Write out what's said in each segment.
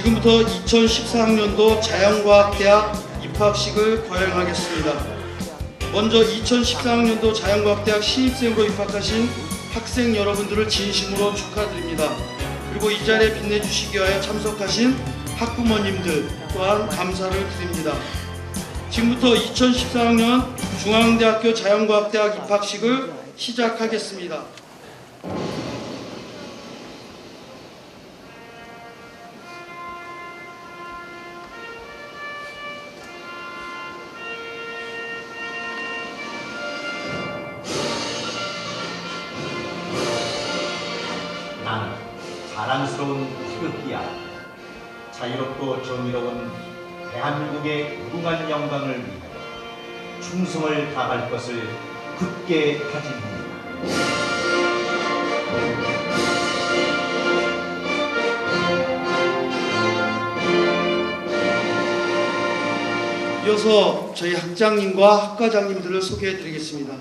지금부터 2014학년도 자연과학대학 입학식을 거행하겠습니다. 먼저 2014학년도 자연과학대학 신입생으로 입학하신 학생 여러분들을 진심으로 축하드립니다. 그리고 이 자리에 빛내주시기 위하여 참석하신 학부모님들 또한 감사를 드립니다. 지금부터 2014학년 중앙대학교 자연과학대학 입학식을 시작하겠습니다. 나는 자랑스러운 태극기야. 자유롭고 정의로운 대한민국의 무궁한 영광을 위하여 충성을 다할 것을 굳게 다짐합니다. 이어서 저희 학장님과 학과장님들을 소개해 드리겠습니다.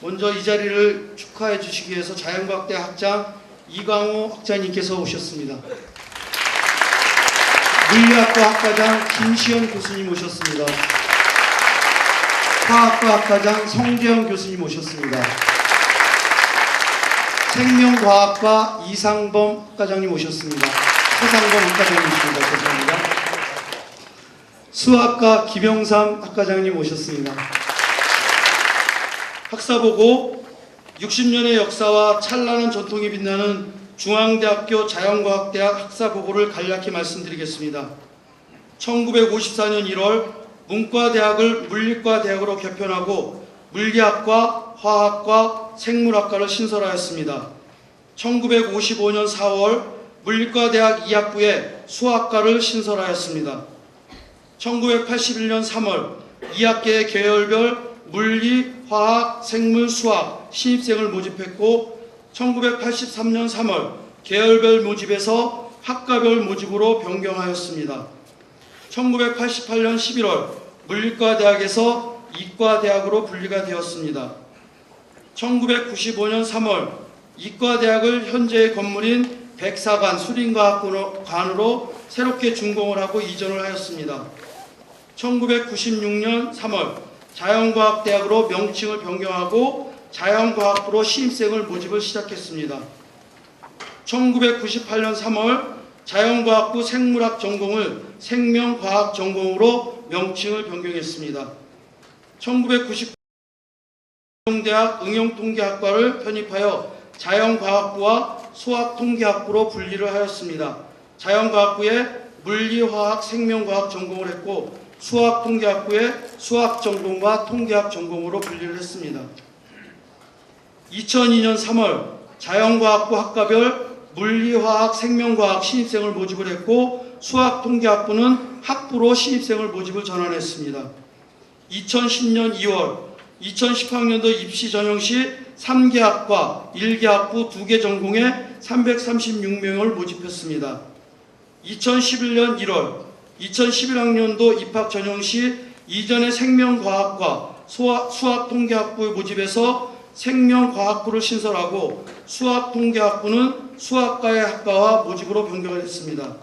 먼저 이 자리를 축하해 주시기 위해서 자연과학대 학장 이광호 학장님께서 오셨습니다. 물리학과 학과장 김시현 교수님 오셨습니다. 화학과 학과장 성재영 교수님 오셨습니다. 생명과학과 이상범 학과장님 오셨습니다. 최상범 학과장님이십니다. 죄송합니다. 수학과 김영삼 학과장님 오셨습니다. 학사보고 60년의 역사와 찬란한 전통이 빛나는 중앙대학교 자연과학대학 학사보고를 간략히 말씀드리겠습니다. 1954년 1월 문과대학을 물리과대학으로 개편하고 물리학과, 화학과, 생물학과를 신설하였습니다. 1955년 4월 물리과대학 2학부에 수학과를 신설하였습니다. 1981년 3월 2학기에 계열별 물리, 화학, 생물, 수학 신입생을 모집했고 1983년 3월 계열별 모집에서 학과별 모집으로 변경하였습니다. 1988년 11월 물리과대학에서 이과대학으로 분리가 되었습니다. 1995년 3월 이과대학을 현재의 건물인 백사관 수린과학관으로 새롭게 준공을 하고 이전을 하였습니다. 1996년 3월 자연과학대학으로 명칭을 변경하고 자연과학부로 신입생을 모집을 시작했습니다. 1998년 3월 자연과학부 생물학 전공을 생명과학 전공으로 명칭을 변경했습니다. 1999년 대학 응용통계학과를 편입하여 자연과학부와 수학통계학부로 분리를 하였습니다. 자연과학부에 물리화학 생명과학 전공을 했고 수학통계학부에 수학전공과 통계학 전공으로 분리를 했습니다. 2002년 3월 자연과학부 학과별 물리화학 생명과학 신입생을 모집을 했고 수학통계학부는 학부로 신입생을 모집을 전환했습니다. 2010년 2월 2010학년도 입시 전형 시 3개 학과 1개 학부 2개 전공에 336명을 모집했습니다. 2011년 1월 2011학년도 입학 전형 시 이전의 생명과학과 수학통계학부 모집에서 생명과학부를 신설하고 수학통계학부는 수학과의 학과와 모집으로 변경을 했습니다.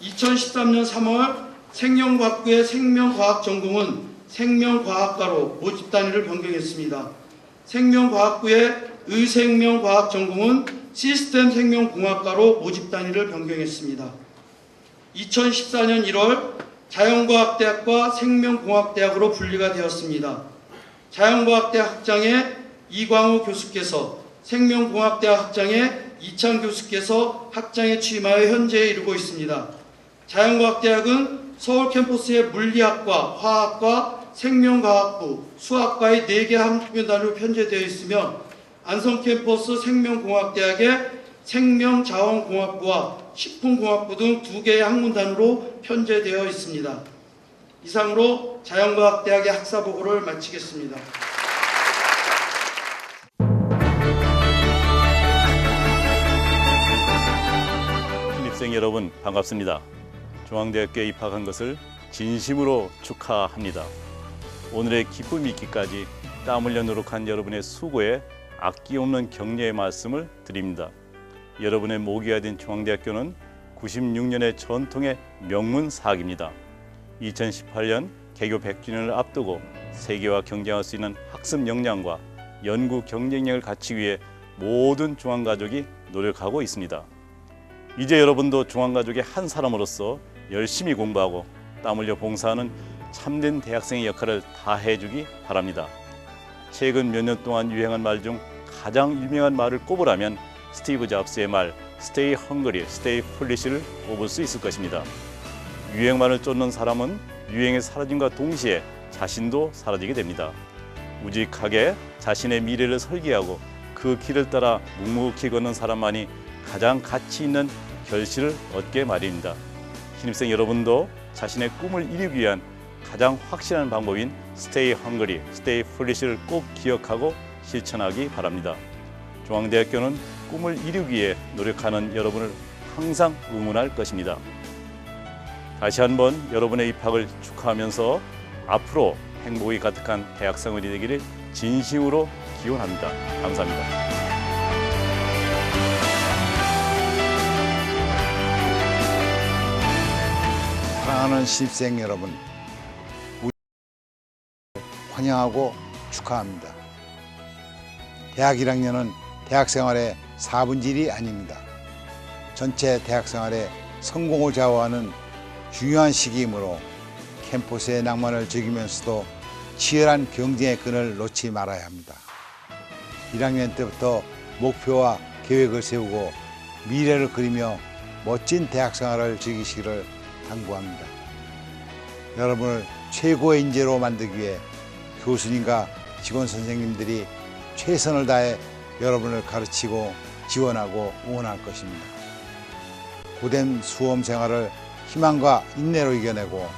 2013년 3월 생명과학부의 생명과학 전공은 생명과학과로 모집 단위를 변경했습니다. 생명과학부의 의생명과학 전공은 시스템 생명공학과로 모집 단위를 변경했습니다. 2014년 1월 자연과학대학과 생명공학대학으로 분리가 되었습니다. 자연과학대학 학장의 이광호 교수께서 생명공학대학 학장의 이창 교수께서 학장에 취임하여 현재에 이르고 있습니다. 자연과학대학은 서울 캠퍼스의 물리학과, 화학과, 생명과학부, 수학과의 4개 학년단위로 편제되어 있으며 안성 캠퍼스 생명공학대학의 생명자원공학부와 식품공학부 등 2개의 학문단으로 편제되어 있습니다. 이상으로 자연과학대학의 학사보고를 마치겠습니다. 신입생 여러분 반갑습니다. 중앙대학교에 입학한 것을 진심으로 축하합니다. 오늘의 기쁨이 있기까지 땀 흘려 노력한 여러분의 수고에 아낌없는 격려의 말씀을 드립니다. 여러분의 모기가 된 중앙대학교는 96년의 전통의 명문 사학입니다. 2018년 개교 100주년을 앞두고 세계와 경쟁할 수 있는 학습 역량과 연구 경쟁력을 갖추기 위해 모든 중앙가족이 노력하고 있습니다. 이제 여러분도 중앙가족의 한 사람으로서 열심히 공부하고 땀 흘려 봉사하는 참된 대학생의 역할을 다해주기 바랍니다. 최근 몇 년 동안 유행한 말 중 가장 유명한 말을 꼽으라면 스티브 잡스의 말 Stay hungry, stay foolish를 꼽을 수 있을 것입니다. 유행만을 쫓는 사람은 유행의 사라짐과 동시에 자신도 사라지게 됩니다. 우직하게 자신의 미래를 설계하고 그 길을 따라 묵묵히 걷는 사람만이 가장 가치 있는 결실을 얻게 마련입니다. 신입생 여러분도 자신의 꿈을 이루기 위한 가장 확실한 방법인 Stay hungry, stay foolish를 꼭 기억하고 실천하기 바랍니다. 중앙대학교는 꿈을 이루기 위해 노력하는 여러분을 항상 응원할 것입니다. 다시 한번 여러분의 입학을 축하하면서 앞으로 행복이 가득한 대학생활이 되기를 진심으로 기원합니다. 감사합니다. 사랑하는 신입생 여러분, 환영하고 축하합니다. 대학 1학년은 대학생활의 4분질이 아닙니다. 전체 대학생활의 성공을 좌우하는 중요한 시기이므로 캠퍼스의 낭만을 즐기면서도 치열한 경쟁의 끈을 놓지 말아야 합니다. 1학년 때부터 목표와 계획을 세우고 미래를 그리며 멋진 대학생활을 즐기시기를 당부합니다. 여러분을 최고의 인재로 만들기 위해 교수님과 직원 선생님들이 최선을 다해 여러분을 가르치고 지원하고 응원할 것입니다. 고된 수험 생활을 희망과 인내로 이겨내고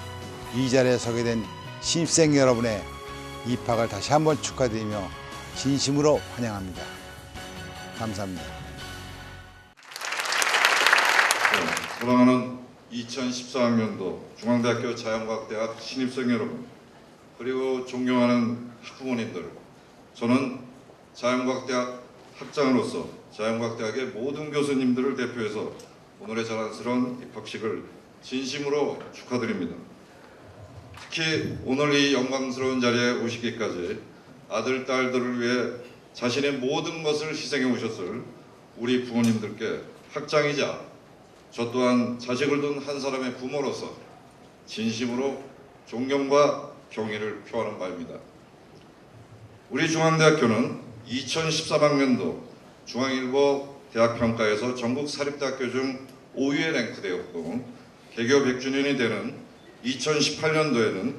이 자리에 서게 된 신입생 여러분의 입학을 다시 한번 축하드리며 진심으로 환영합니다. 감사합니다. 사랑하는 2014학년도 중앙대학교 자연과학대학 신입생 여러분, 그리고 존경하는 학부모님들, 저는 자연과학대학 학장으로서 자연과학대학의 모든 교수님들을 대표해서 오늘의 자랑스러운 입학식을 진심으로 축하드립니다. 특히 오늘 이 영광스러운 자리에 오시기까지 아들, 딸들을 위해 자신의 모든 것을 희생해 오셨을 우리 부모님들께 학장이자 저 또한 자식을 둔 한 사람의 부모로서 진심으로 존경과 경의를 표하는 바입니다. 우리 중앙대학교는 2013학년도 중앙일보 대학평가에서 전국 사립대학교 중 5위에 랭크되었고 개교 100주년이 되는 2018년도에는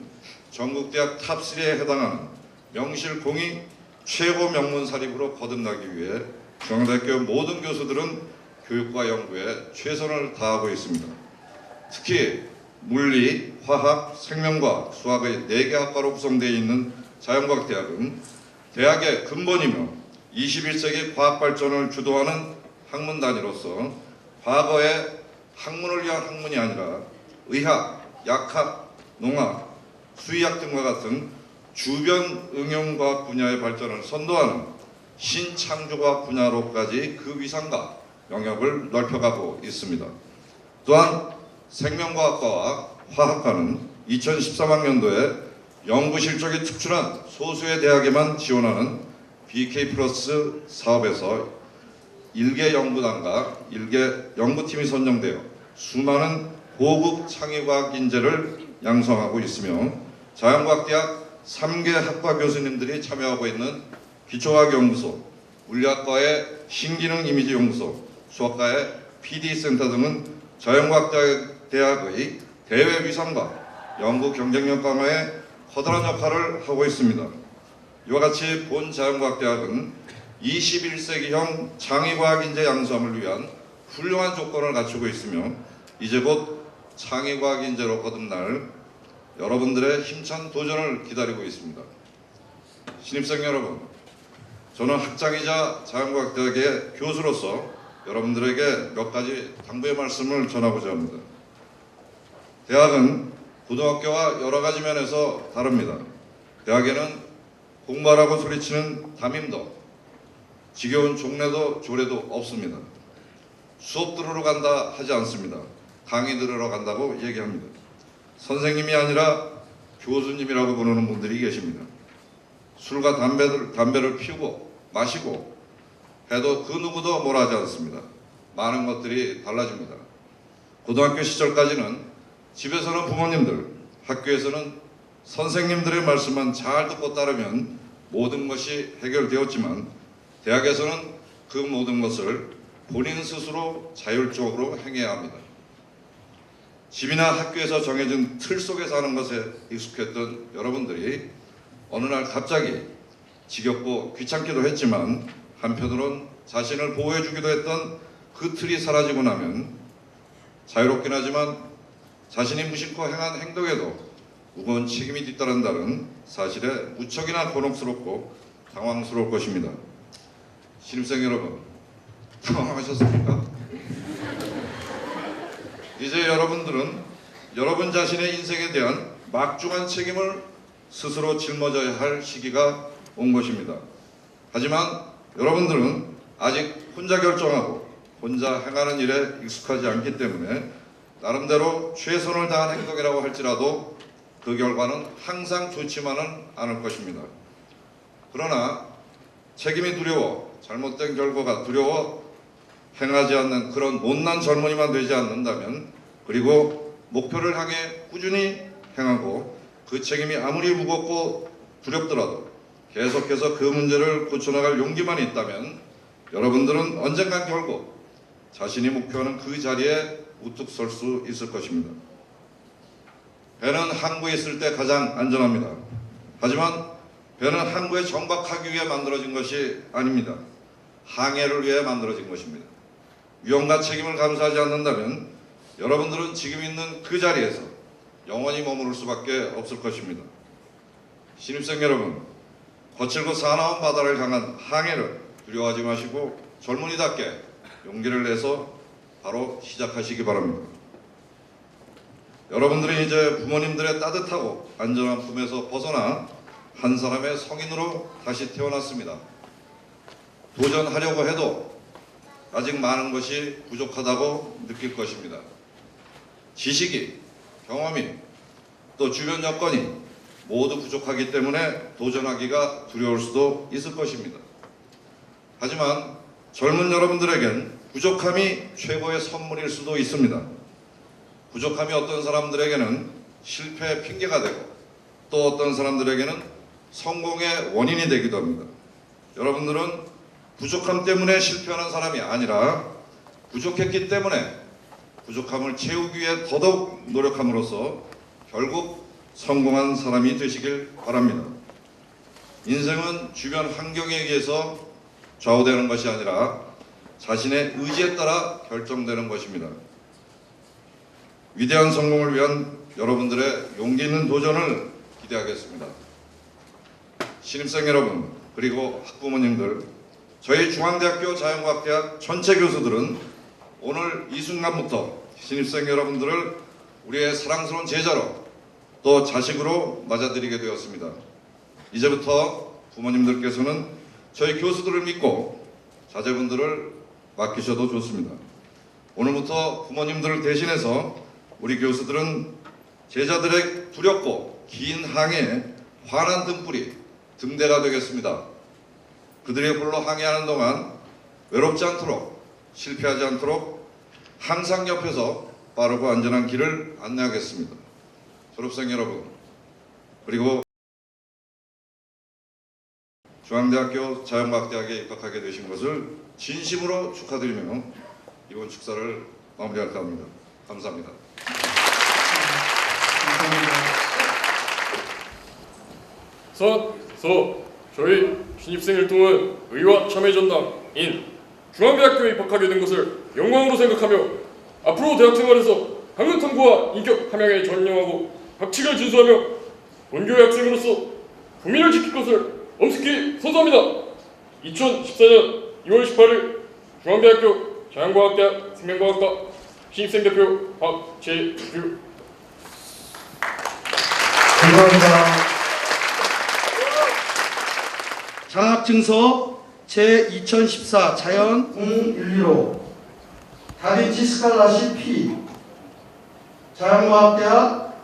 전국대학 탑3에 해당하는 명실 공히 최고 명문 사립으로 거듭나기 위해 중앙대학교 모든 교수들은 교육과 연구에 최선을 다하고 있습니다. 특히 물리, 화학, 생명과학, 수학의 4개 학과로 구성되어 있는 자연과학대학은 대학의 근본이며 21세기 과학발전을 주도하는 학문단위로서 과거의 학문을 위한 학문이 아니라 의학, 약학, 농학, 수의학 등과 같은 주변 응용과학 분야의 발전을 선도하는 신창조과학 분야로까지 그 위상과 영역을 넓혀가고 있습니다. 또한 생명과학과와 화학과는 2013학년도에 연구 실적이 특출한 소수의 대학에만 지원하는 BK 플러스 사업에서 1개 연구단과 1개 연구팀이 선정되어 수많은 고급 창의과학 인재를 양성하고 있으며 자연과학대학 3개 학과 교수님들이 참여하고 있는 기초과학연구소, 물리학과의 신기능 이미지 연구소, 수학과의 PD센터 등은 자연과학대학의 대외 위상과 연구 경쟁력 강화에 커다란 역할을 하고 있습니다. 이와 같이 본 자연과학대학은 21세기형 창의과학인재 양성을 위한 훌륭한 조건을 갖추고 있으며 이제 곧 창의과학인재로 거듭날 여러분들의 힘찬 도전을 기다리고 있습니다. 신입생 여러분, 저는 학장이자 자연과학대학의 교수로서 여러분들에게 몇 가지 당부의 말씀을 전하고자 합니다. 대학은 고등학교와 여러 가지 면에서 다릅니다. 대학에는 공부하라고 소리치는 담임도, 지겨운 종례도 조례도 없습니다. 수업 들으러 간다 하지 않습니다. 강의 들으러 간다고 얘기합니다. 선생님이 아니라 교수님이라고 부르는 분들이 계십니다. 술과 담배를 피우고 마시고 해도 그 누구도 뭐라 하지 않습니다. 많은 것들이 달라집니다. 고등학교 시절까지는 집에서는 부모님들, 학교에서는 선생님들의 말씀만 잘 듣고 따르면 모든 것이 해결되었지만 대학에서는 그 모든 것을 본인 스스로 자율적으로 행해야 합니다. 집이나 학교에서 정해진 틀 속에 사는 것에 익숙했던 여러분들이 어느 날 갑자기 지겹고 귀찮기도 했지만 한편으론 자신을 보호해주기도 했던 그 틀이 사라지고 나면 자유롭긴 하지만 자신이 무심코 행한 행동에도 무거운 책임이 뒤따른다는 사실에 무척이나 곤혹스럽고 당황스러울 것입니다. 신입생 여러분, 당황하셨습니까? 이제 여러분들은 여러분 자신의 인생에 대한 막중한 책임을 스스로 짊어져야 할 시기가 온 것입니다. 하지만 여러분들은 아직 혼자 결정하고 혼자 행하는 일에 익숙하지 않기 때문에 나름대로 최선을 다한 행동이라고 할지라도 그 결과는 항상 좋지만은 않을 것입니다. 그러나 책임이 두려워, 잘못된 결과가 두려워 행하지 않는 그런 못난 젊은이만 되지 않는다면, 그리고 목표를 향해 꾸준히 행하고 그 책임이 아무리 무겁고 두렵더라도 계속해서 그 문제를 고쳐나갈 용기만 있다면 여러분들은 언젠간 결국 자신이 목표하는 그 자리에 우뚝 설 수 있을 것입니다. 배는 항구에 있을 때 가장 안전합니다. 하지만 배는 항구에 정박하기 위해 만들어진 것이 아닙니다. 항해를 위해 만들어진 것입니다. 위험과 책임을 감수하지 않는다면 여러분들은 지금 있는 그 자리에서 영원히 머무를 수밖에 없을 것입니다. 신입생 여러분, 거칠고 사나운 바다를 향한 항해를 두려워하지 마시고 젊은이답게 용기를 내서 바로 시작하시기 바랍니다. 여러분들은 이제 부모님들의 따뜻하고 안전한 품에서 벗어나 한 사람의 성인으로 다시 태어났습니다. 도전하려고 해도 아직 많은 것이 부족하다고 느낄 것입니다. 지식이, 경험이, 또 주변 여건이 모두 부족하기 때문에 도전하기가 두려울 수도 있을 것입니다. 하지만 젊은 여러분들에겐 부족함이 최고의 선물일 수도 있습니다. 부족함이 어떤 사람들에게는 실패의 핑계가 되고 또 어떤 사람들에게는 성공의 원인이 되기도 합니다. 여러분들은 부족함 때문에 실패하는 사람이 아니라 부족했기 때문에 부족함을 채우기 위해 더더욱 노력함으로써 결국 성공한 사람이 되시길 바랍니다. 인생은 주변 환경에 의해서 좌우되는 것이 아니라 자신의 의지에 따라 결정되는 것입니다. 위대한 성공을 위한 여러분들의 용기 있는 도전을 기대하겠습니다. 신입생 여러분, 그리고 학부모님들, 저희 중앙대학교 자연과학대학 전체 교수들은 오늘 이 순간부터 신입생 여러분들을 우리의 사랑스러운 제자로 또 자식으로 맞아들이게 되었습니다. 이제부터 부모님들께서는 저희 교수들을 믿고 자제분들을 맡기셔도 좋습니다. 오늘부터 부모님들을 대신해서 우리 교수들은 제자들의 두렵고 긴 항해에 환한 등불이 등대가 되겠습니다. 그들이 홀로 항해하는 동안 외롭지 않도록, 실패하지 않도록 항상 옆에서 빠르고 안전한 길을 안내하겠습니다. 졸업생 여러분, 그리고 중앙대학교 자연과학대학에 입학하게 되신 것을 진심으로 축하드리며 이번 축사를 마무리할까 합니다. 감사합니다. 저희 신입생을 도운 의와 참여 전당인 중앙대학교에 입학하게 된 것을 영광으로 생각하며 앞으로 대학생활에서 학문 탐구와 인격 함양에 전념하고 학칙을 준수하며 본교의 학생으로서 국민을 지킬 것을 엄숙히 선서합니다. 2014년 2월 18일 중앙대학교 자연과학대학 생명과학과 신입생 대표 박재규. 감사합니다. 장학증서 제2014 자연 0115 다빈치 스칼라십 P, 자연과학대학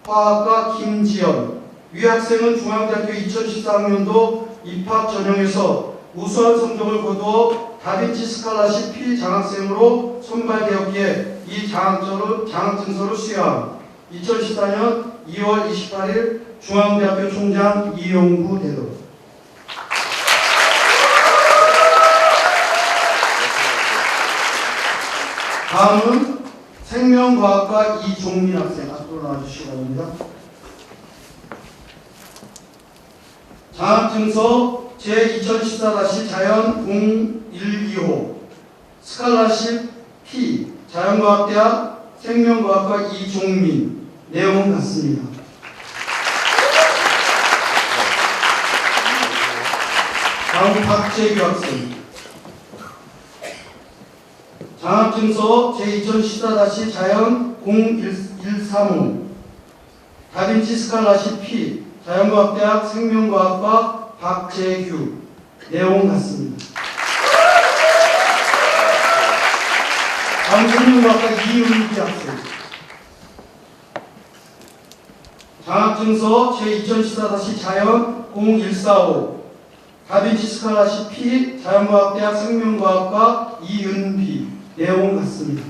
화학과 김지연. 위 학생은 중앙대학교 2014학년도 입학 전형에서 우수한 성적을 거두어 다빈치 스칼라십 P 장학생으로 선발되었기에 이 장학증서를 수여함. 2014년 2월 28일 중앙대학교 총장 이용구 대도. 다음은 생명과학과 이종민 학생 앞으로 나와주시기 바랍니다. 장학증서 제2014-자연0125 스칼라십 P 자연과학대학 생명과학과 이종민. 내용은 같습니다. 다음 박재규 학생. 장학증서 제2014-자연0135 다빈치 스칼라십 P 자연과학대학 생명과학과 박재규. 내용 같습니다. 다음 생명과학과 이은기 학생. 장학증서 제2014-자연0145 다빈치 스칼라십 P 자연과학대학 생명과학과 이은비. 내용 같습니다.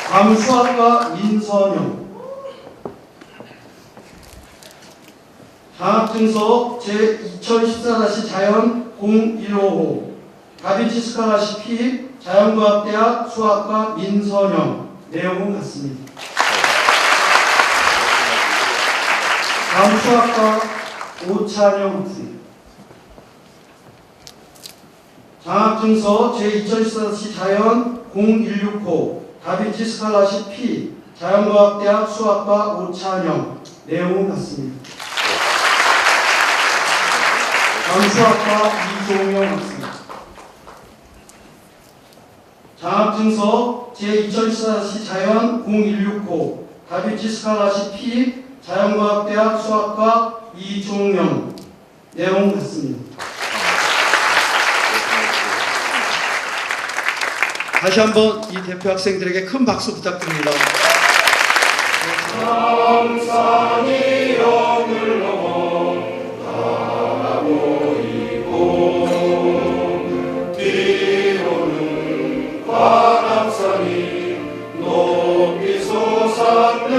다음 수학과 민선영. 장학증서 제2014-자연0155 다빈치 스칼라십 P 자연과학대학 수학과 민선영. 내용은 같습니다. 다음 수학과 오찬영 학생. 장학증서 제2014-자연0165 다빈치 스칼라십 P 자연과학대학 수학과 오찬영. 내용은 같습니다. 다음 수학과 이종영 학생. 장학증서 제2014-자연0165 다빈치 스칼라십 P 자연과학대학 수학과 이종영. 내용 같습니다. 다시 한번 이 대표 학생들에게 큰 박수 부탁드립니다. 항상이 영을 넘어 바라보이고 뒤로는 관악산이 높이 솟았네.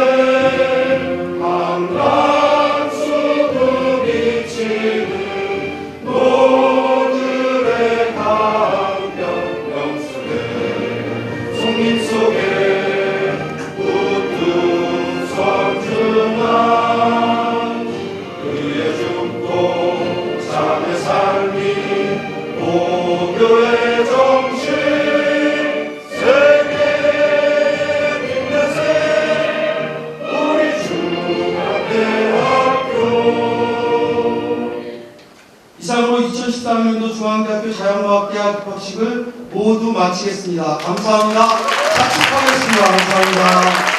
한강 수국이 치는 노들의 강변 명수에 송림 속에 우뚝 성중한 그의 죽고 자의 삶이 고교의 정신 세계에 빛나세 우리 중앙대학교. 이상으로 2014학년도 중앙대학교 자연과학대학 입학식을 모두 마치겠습니다. 감사합니다. 착축하겠습니다. 감사합니다.